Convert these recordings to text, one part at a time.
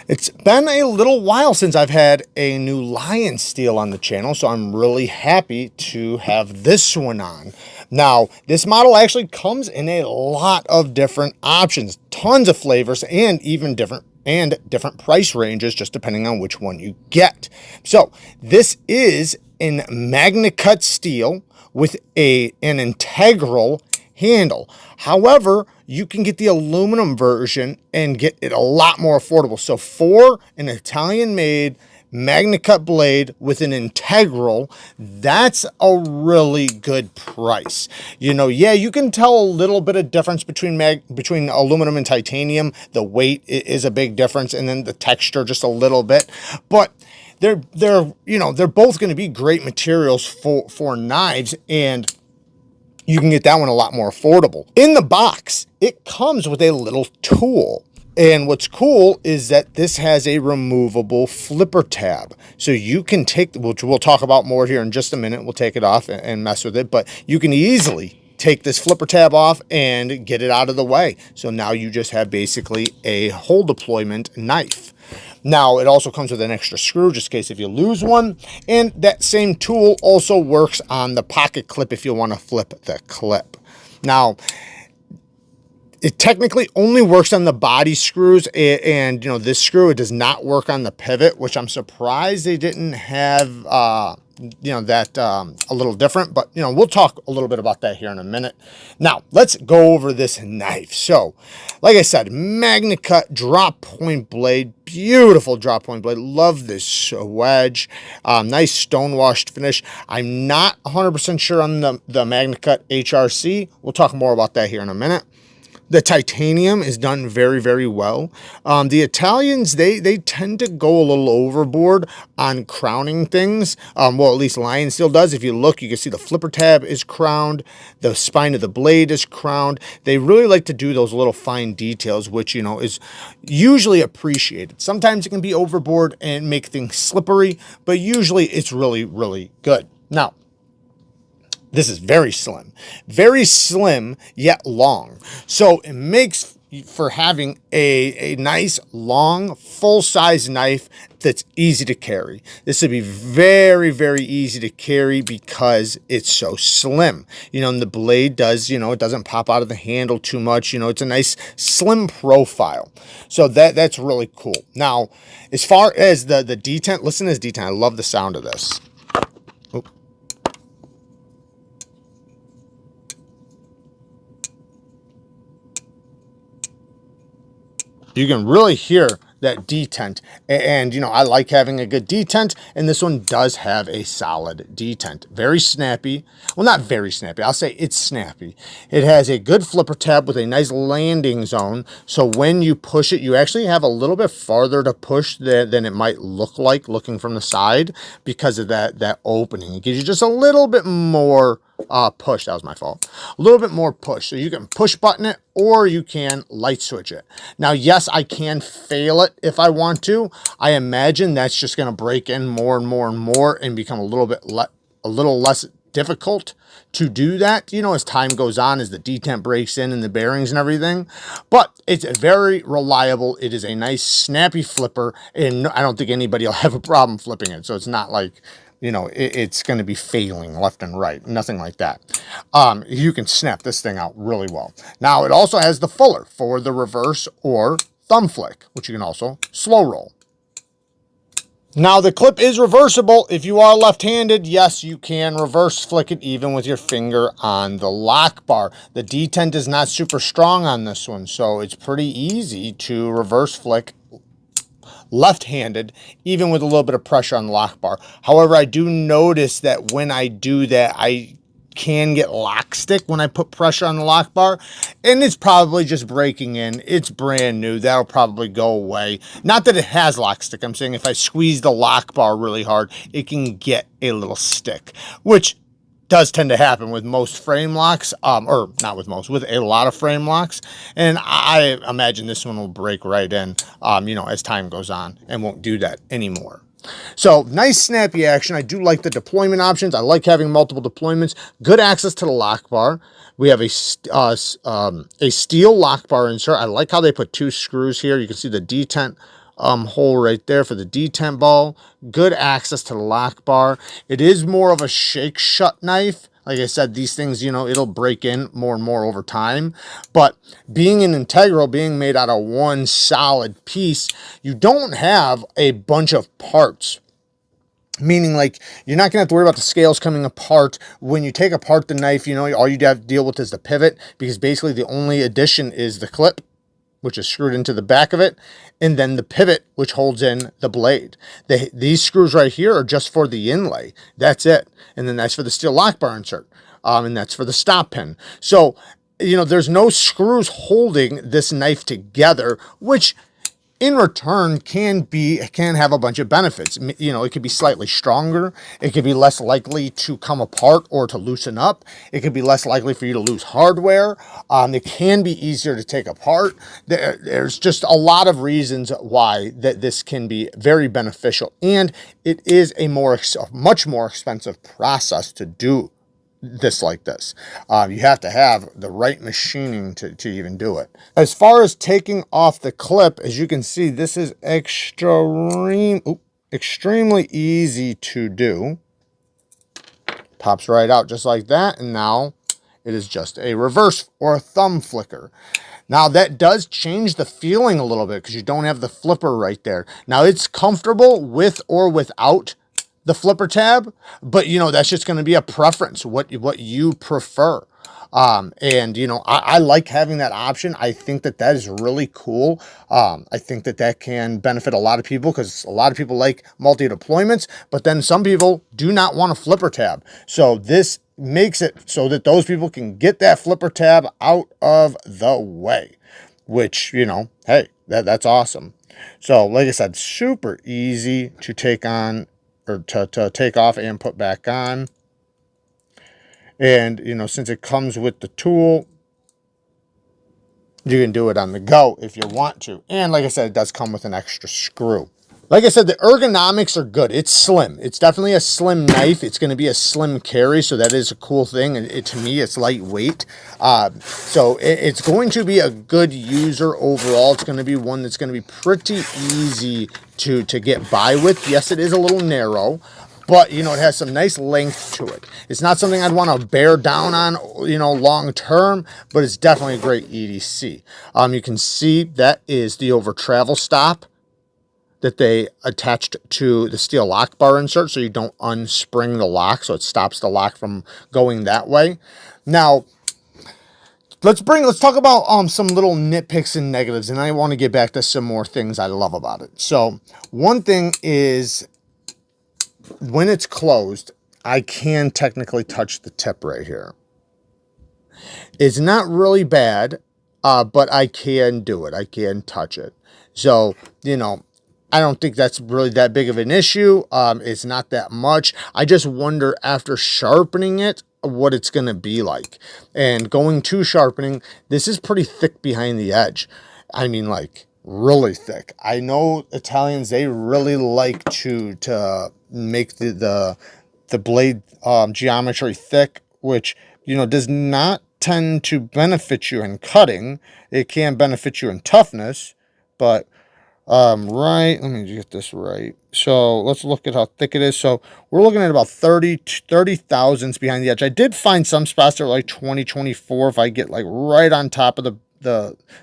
It's been a little while since I've had a new Lionsteel on the channel, so I'm really happy to have this one on. Now, this model actually comes in a lot of different options, tons of flavors, and even different price ranges, just depending on which one you get. So this is in Magnacut steel with an integral handle. However, you can get the aluminum version and get it a lot more affordable. So for an Italian-made Magnacut blade with an integral, that's a really good price. You know, yeah, you can tell a little bit of difference between aluminum and titanium. The weight is a big difference, and then the texture just a little bit. But they're both going to be great materials for knives, and you can get that one a lot more affordable. In the box, it comes with a little tool. And what's cool is that this has a removable flipper tab. So you can take, which we'll talk about more here in just a minute. We'll take it off and mess with it, but you can easily take this flipper tab off and get it out of the way. So now you just have basically a hole deployment knife. Now, it also comes with an extra screw just in case if you lose one. And that same tool also works on the pocket clip if you want to flip the clip. Now, it technically only works on the body screws, and you know, this screw, it does not work on the pivot, which I'm surprised they didn't have that a little different, but you know, we'll talk a little bit about that here in a minute. Now let's go over this knife. So like I said, Magnacut drop point blade, beautiful drop point blade. Love this wedge. Nice stone washed finish. I'm not 100% sure on the Magnacut HRC. We'll talk more about that here in a minute. The titanium is done very, very well. The Italians, they tend to go a little overboard on crowning things. Well, at least Lionsteel does. If you look, you can see the flipper tab is crowned. The spine of the blade is crowned. They really like to do those little fine details, which, you know, is usually appreciated. Sometimes it can be overboard and make things slippery, but usually it's really, really good. Now, this is very slim, yet long. So it makes for having a nice, long, full-size knife that's easy to carry. This would be very, very easy to carry because it's so slim. You know, and the blade does, you know, it doesn't pop out of the handle too much. You know, it's a nice, slim profile. So that's really cool. Now, as far as the detent, listen to this detent. I love the sound of this. You can really hear that detent, and you know, I like having a good detent, and this one does have a solid detent. Very snappy. Well, not very snappy, I'll say it's snappy. It has a good flipper tab with a nice landing zone, so when you push it, you actually have a little bit farther to push than it might look like looking from the side because of that opening. It gives you just a little bit more push. That was my fault. A little bit more push. So you can push button it or you can light switch it. Now, yes, I can fail it if I want to. I imagine that's just going to break in more and more and more and become a little less difficult to do that, you know, as time goes on, as the detent breaks in and the bearings and everything. But it's very reliable. It is a nice snappy flipper, and I don't think anybody will have a problem flipping it. So it's not like, you know, it's going to be failing left and right. Nothing like that. You can snap this thing out really well. Now, it also has the fuller for the reverse or thumb flick, which you can also slow roll. Now, the clip is reversible. If you are left-handed, yes, you can reverse flick it even with your finger on the lock bar. The detent is not super strong on this one, so it's pretty easy to reverse flick left-handed, even with a little bit of pressure on the lock bar. However, I do notice that when I do that, I can get lock stick when I put pressure on the lock bar, and it's probably just breaking in. It's brand new. That'll probably go away. Not that it has lock stick. I'm saying if I squeeze the lock bar really hard, it can get a little stick, which does tend to happen with most frame locks, or not with most, with a lot of frame locks. And I imagine this one will break right in, you know, as time goes on, and won't do that anymore. So nice snappy action. I do like the deployment options. I like having multiple deployments. Good access to the lock bar. We have a steel lock bar insert. I like how they put two screws here. You can see the detent hole right there for the detent ball. Good access to the lock bar. It is more of a shake shut knife. Like I said, these things, you know, it'll break in more and more over time. But being an integral, being made out of one solid piece, you don't have a bunch of parts. Meaning, like, you're not going to have to worry about the scales coming apart. When you take apart the knife, you know, all you have to deal with is the pivot, because basically the only addition is the clip, which is screwed into the back of it, and then the pivot, which holds in the blade. These screws right here are just for the inlay. That's it. And then that's for the steel lock bar insert. And that's for the stop pin. So, you know, there's no screws holding this knife together, which in return can have a bunch of benefits. You know, it could be slightly stronger. It could be less likely to come apart or to loosen up. It could be less likely for you to lose hardware. It can be easier to take apart. There's just a lot of reasons why that this can be very beneficial, and it is a much more expensive process to do this like this. You have to have the right machining to even do it. As far as taking off the clip, as you can see, this is extremely easy to do. Pops right out just like that, and now it is just a reverse or a thumb flicker. Now that does change the feeling a little bit because you don't have the flipper right there. Now it's comfortable with or without the flipper tab, but you know, that's just going to be a preference, what you prefer. And you know, I like having that option. I think that is really cool. I think that can benefit a lot of people, because a lot of people like multi deployments, but then some people do not want a flipper tab. So this makes it so that those people can get that flipper tab out of the way, which, you know, hey, that's awesome. So like I said, super easy to take on, or to take off and put back on. And, you know, since it comes with the tool, you can do it on the go if you want to. And like I said, it does come with an extra screw. Like I said, the ergonomics are good. It's slim. It's definitely a slim knife. It's going to be a slim carry, so that is a cool thing. And to me, it's lightweight. So it's going to be a good user overall. It's going to be one that's going to be pretty easy to get by with. Yes, it is a little narrow, but, you know, it has some nice length to it. It's not something I'd want to bear down on, you know, long term, but it's definitely a great EDC. You can see that is the over travel stop that they attached to the steel lock bar insert, so you don't unspring the lock, so it stops the lock from going that way. Now, let's talk about some little nitpicks and negatives, and I want to get back to some more things I love about it. So one thing is, when it's closed, I can technically touch the tip right here. It's not really bad, but I can do it. I can touch it. So, you know, I don't think that's really that big of an issue. It's not that much. I just wonder, after sharpening it, what it's going to be like. And going to sharpening, this is pretty thick behind the edge. I mean, like, really thick. I know Italians, they really like to make the blade geometry thick, which, you know, does not tend to benefit you in cutting. It can benefit you in toughness, but right, let me get this right. So let's look at how thick it is. So we're looking at about 30 thousandths behind the edge. I did find some spots that are like 20, 24 if I get like right on top of the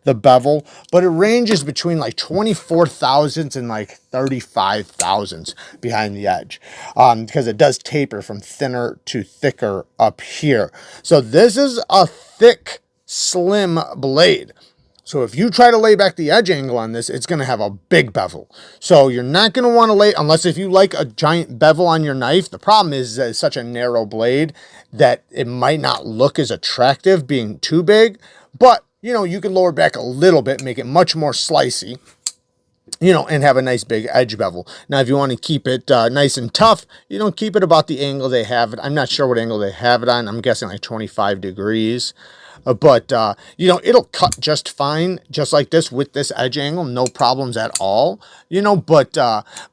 bevel, but it ranges between like 24 thousandths and like 35 thousandths behind the edge, because it does taper from thinner to thicker up here. So this is a thick, slim blade. So if you try to lay back the edge angle on this, it's going to have a big bevel. So you're not going to want to lay, unless if you like a giant bevel on your knife. The problem is that it's such a narrow blade that it might not look as attractive being too big. But, you know, you can lower back a little bit, make it much more slicey, you know, and have a nice big edge bevel. Now, if you want to keep it nice and tough, you know, keep it about the angle they have it. I'm not sure what angle they have it on. I'm guessing like 25 degrees. But you know, it'll cut just fine, just like this with this edge angle, no problems at all. You know, but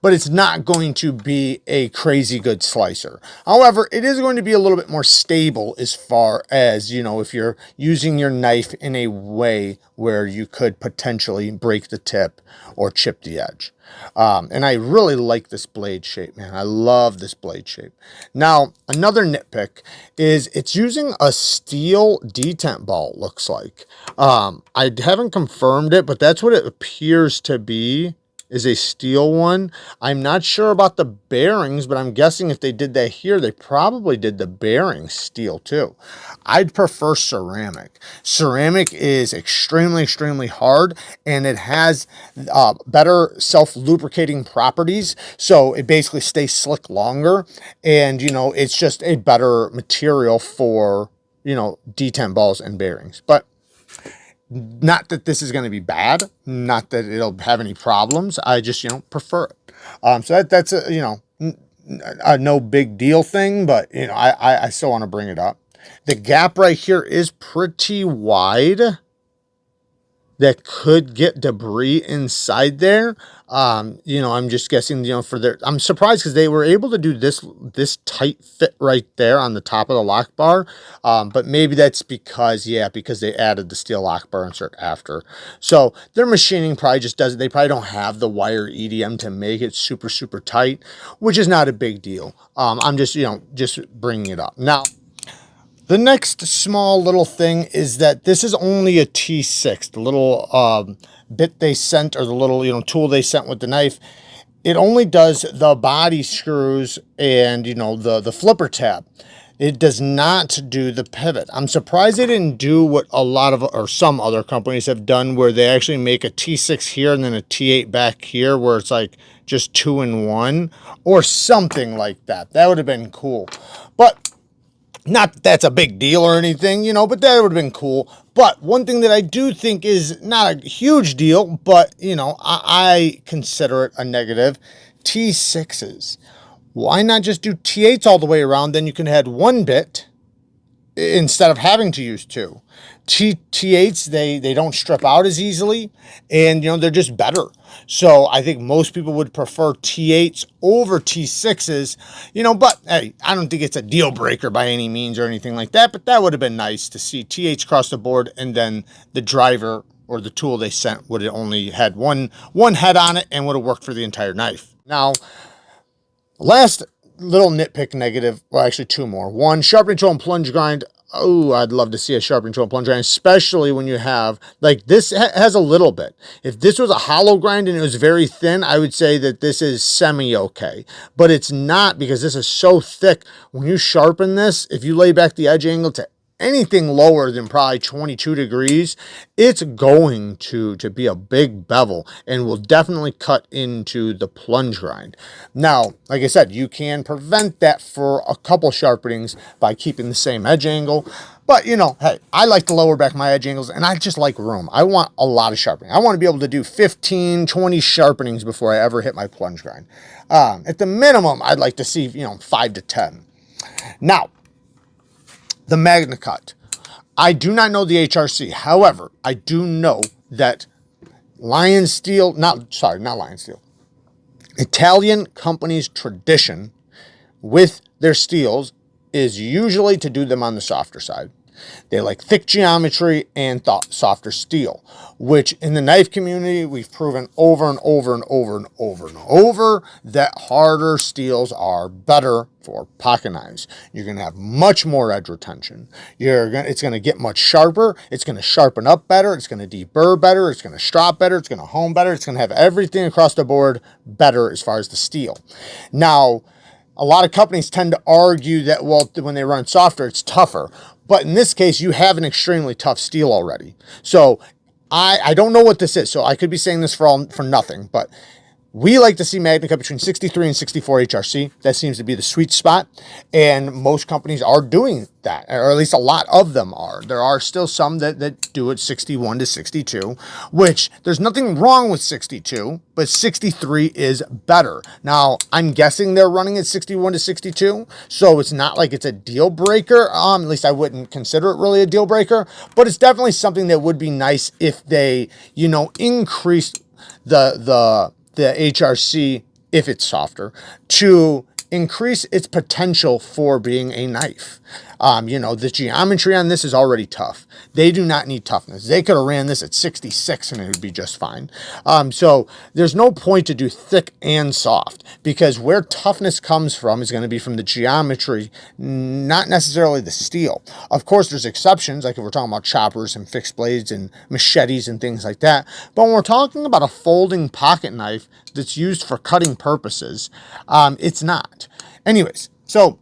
it's not going to be a crazy good slicer. However, it is going to be a little bit more stable as far as, you know, if you're using your knife in a way where you could potentially break the tip or chip the edge. And I really like this blade shape, man. I love this blade shape. Now, another nitpick is it's using a steel detent ball, it looks like. I haven't confirmed it, but that's what it appears to be, is a steel one. I'm not sure about the bearings, but I'm guessing if they did that here, they probably did the bearings steel too. I'd prefer ceramic. Ceramic is extremely, extremely hard, and it has better self-lubricating properties. So it basically stays slick longer, and, you know, it's just a better material for, you know, detent balls and bearings. But not that this is going to be bad, not that it'll have any problems. I just, you know, prefer it. So that's a, you know, a no big deal thing, but, you know, I still want to bring it up. The gap right here is pretty wide. That could get debris inside there. You know, I'm just guessing, you know, for their, I'm surprised because they were able to do this tight fit right there on the top of the lock bar. But maybe that's because, yeah, because they added the steel lock bar insert after. So their machining probably just doesn't, they probably don't have the wire EDM to make it super, super tight, which is not a big deal. I'm just, you know, just bringing it up. Now, the next small little thing is that this is only a T6, the little bit they sent, or the little, you know, tool they sent with the knife. It only does the body screws and, you know, the flipper tab. It does not do the pivot. I'm surprised they didn't do what a lot of, or some other companies have done, where they actually make a T6 here and then a T8 back here, where it's like just 2-in-1 or something like that. That would have been cool. But not that that's a big deal or anything, you know, but that would have been cool. But one thing that I do think is not a huge deal, but, you know, I consider it a negative, T6s. Why not just do T8s all the way around? Then you can add one bit instead of having to use two. T8s, they don't strip out as easily, and, you know, they're just better. So I think most people would prefer T8s over T6s, you know, but hey, I don't think it's a deal breaker by any means or anything like that, but that would have been nice to see T8s across the board, and then the driver or the tool they sent would have only had one head on it and would have worked for the entire knife. Now, last little nitpick negative, well, actually two more. One, sharpening tool and plunge grind. Oh, I'd love to see a sharpening tool and plunge grind, especially when you have, like, this has a little bit. If this was a hollow grind and it was very thin, I would say that this is semi-okay. But it's not, because this is so thick. When you sharpen this, if you lay back the edge angle to anything lower than probably 22 degrees, it's going to be a big bevel and will definitely cut into the plunge grind. Now, like I said, you can prevent that for a couple sharpenings by keeping the same edge angle. But, you know, hey, I like to lower back my edge angles, and I just like room. I want a lot of sharpening. I want to be able to do 15, 20 sharpenings before I ever hit my plunge grind. At the minimum, I'd like to see, you know, 5 to 10. Now, the Magnacut. I do not know the HRC. However, I do know that Italian companies' tradition with their steels is usually to do them on the softer side. They like thick geometry and softer steel, which in the knife community, we've proven over and over and over and over and over that harder steels are better for pocket knives. You're going to have much more edge retention. It's going to get much sharper. It's going to sharpen up better. It's going to deburr better. It's going to strop better. It's going to hone better. It's going to have everything across the board better as far as the steel. Now, a lot of companies tend to argue that, well, when they run softer, it's tougher. But in this case, you have an extremely tough steel already. So I don't know what this is. So I could be saying this for nothing. But We like to see Magnacut between 63 and 64 HRC. That seems to be the sweet spot. And most companies are doing that, or at least a lot of them are. There are still some that do it 61 to 62, which there's nothing wrong with 62, but 63 is better. Now, I'm guessing they're running at 61 to 62, so it's not like it's a deal breaker. At least I wouldn't consider it really a deal breaker, but it's definitely something that would be nice if they, you know, increased the HRC, if it's softer, to increase its potential for being a knife. You know, the geometry on this is already tough. They do not need toughness. They could have ran this at 66 and it would be just fine. So there's no point to do thick and soft, because where toughness comes from is going to be from the geometry, not necessarily the steel. Of course, there's exceptions, like if we're talking about choppers and fixed blades and machetes and things like that. But when we're talking about a folding pocket knife that's used for cutting purposes, it's not. Anyways, so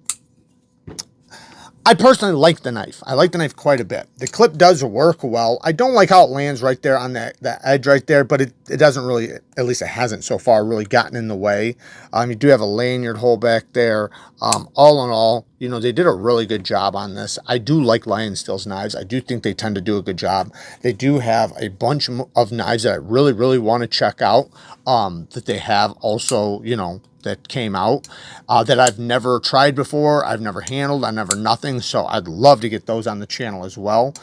I personally like the knife. I like the knife quite a bit. The clip does work well. I don't like how it lands right there on that edge right there, but it doesn't really, at least it hasn't so far, really gotten in the way. You do have a lanyard hole back there. All in all, you know, they did a really good job on this. I do like Lionsteel's knives. I do think they tend to do a good job. They do have a bunch of knives that I really, really want to check out, that they have also, you know, that came out that I've never tried before, I've never handled, I've never nothing, so I'd love to get those on the channel as well.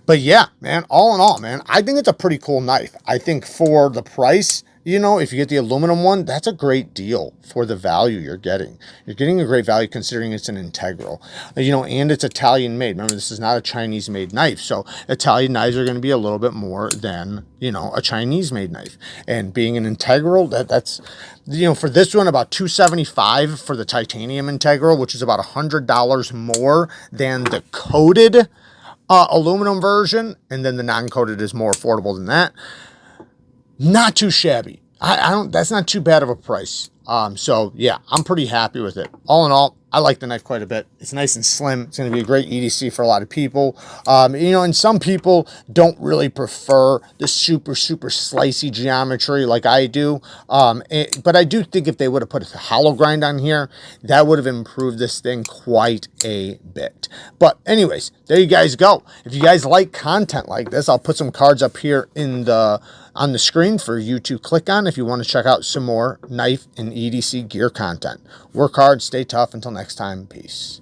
But yeah, man, all in all, man, I think it's a pretty cool knife. I think for the price, you know, if you get the aluminum one, that's a great deal for the value you're getting. You're getting a great value considering it's an integral, you know, and it's Italian made. Remember, this is not a Chinese made knife. So Italian knives are going to be a little bit more than, you know, a Chinese made knife. And being an integral, that's, you know, for this one, about $275 for the titanium integral, which is about $100 more than the coated aluminum version. And then the non-coated is more affordable than that. Not too shabby. I don't, that's not too bad of a price. So yeah, I'm pretty happy with it. All in all, I like the knife quite a bit. It's nice and slim. It's going to be a great EDC for a lot of people. You know, and some people don't really prefer the super slicey geometry like I do. But I do think if they would have put a hollow grind on here, that would have improved this thing quite a bit. But anyways, there you guys go. If you guys like content like this, I'll put some cards up here in on the screen for you to click on if you want to check out some more knife and EDC gear content. Work hard, stay tough. Until next time, peace.